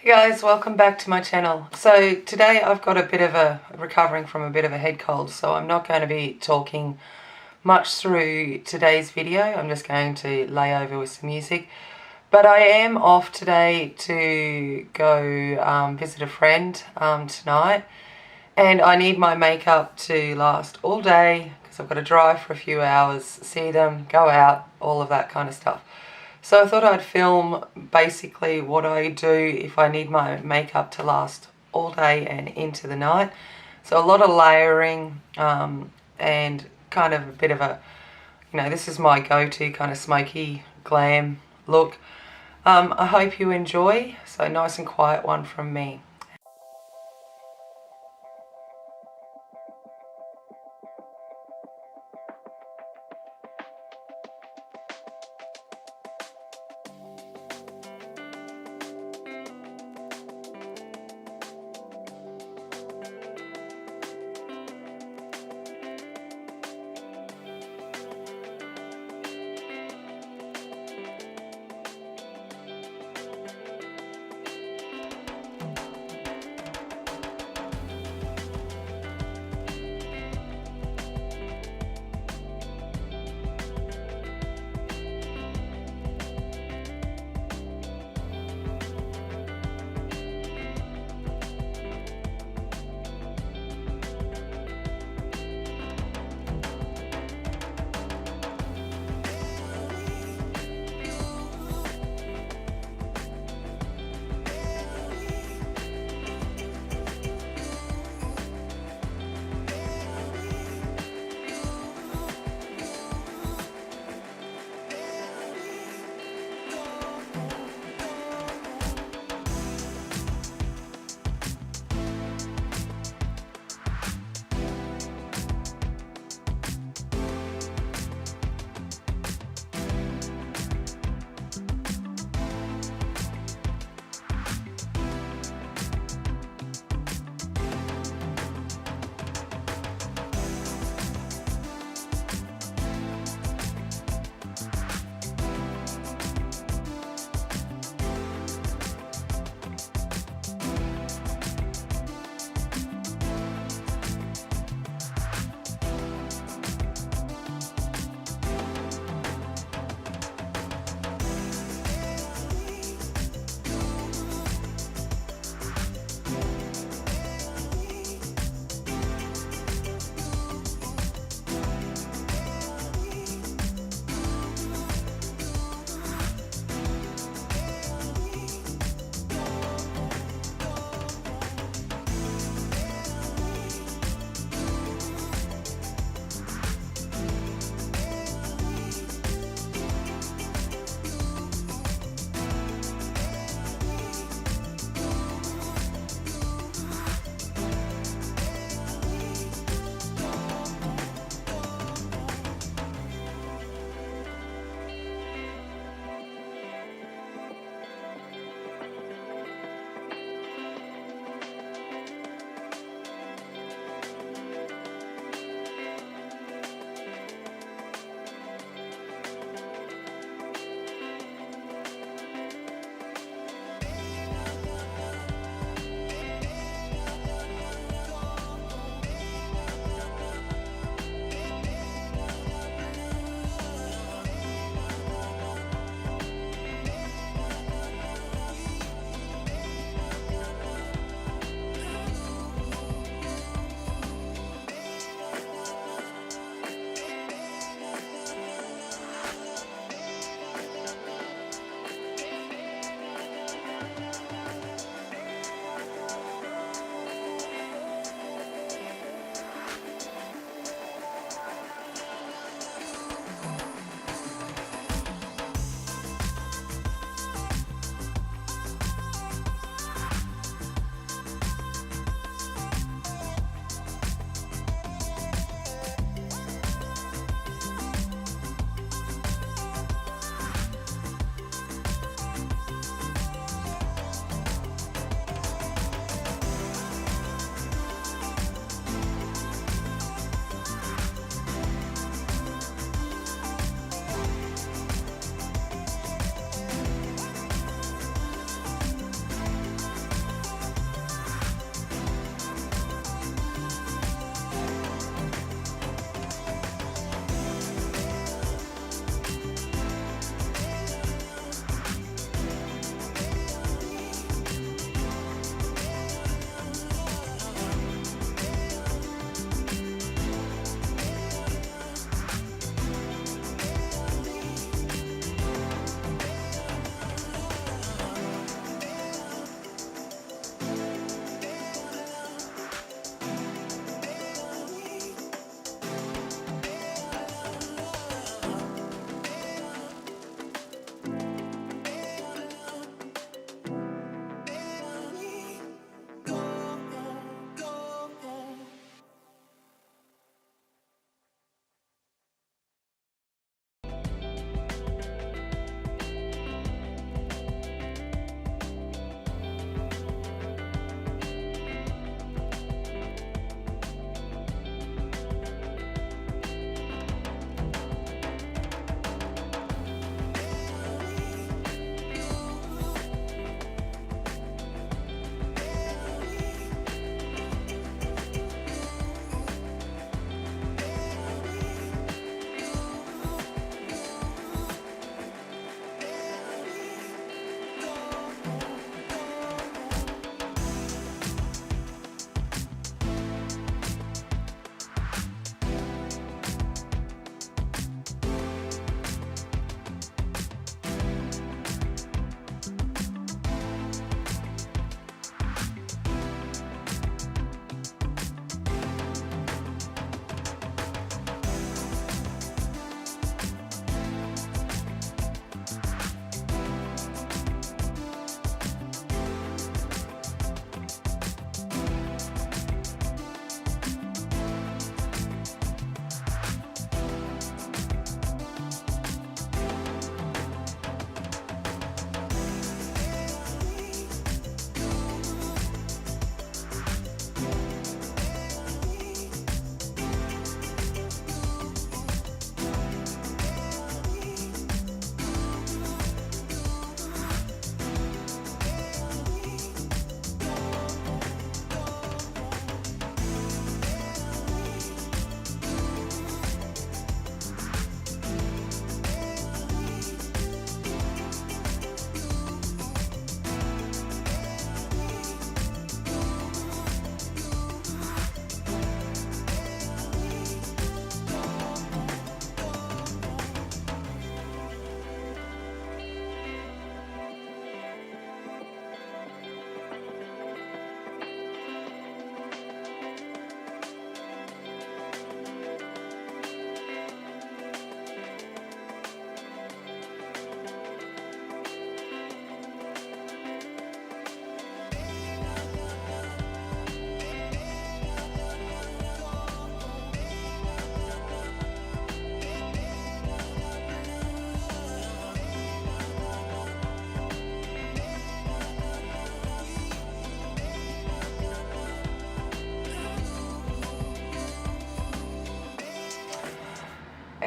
Hey guys, welcome back to my channel. So today I've got recovering from a bit of a head cold, so I'm not going to be talking much through today's video. I'm just going to lay over with some music. But I am off today to go visit a friend tonight, and I need my makeup to last all day because I've got to drive for a few hours, see them, go out, all of that kind of stuff. So I thought I'd film basically what I do if I need my makeup to last all day and into the night. So a lot of layering and kind of a bit of a, this is my go-to kind of smoky glam look. I hope you enjoy. So nice and quiet one from me.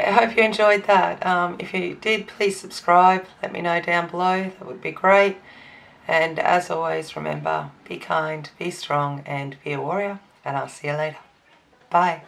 I hope you enjoyed that. If you did, please subscribe. Let me know down below. That would be great. And as always, remember, be kind, be strong, and be a warrior. And I'll see you later. Bye.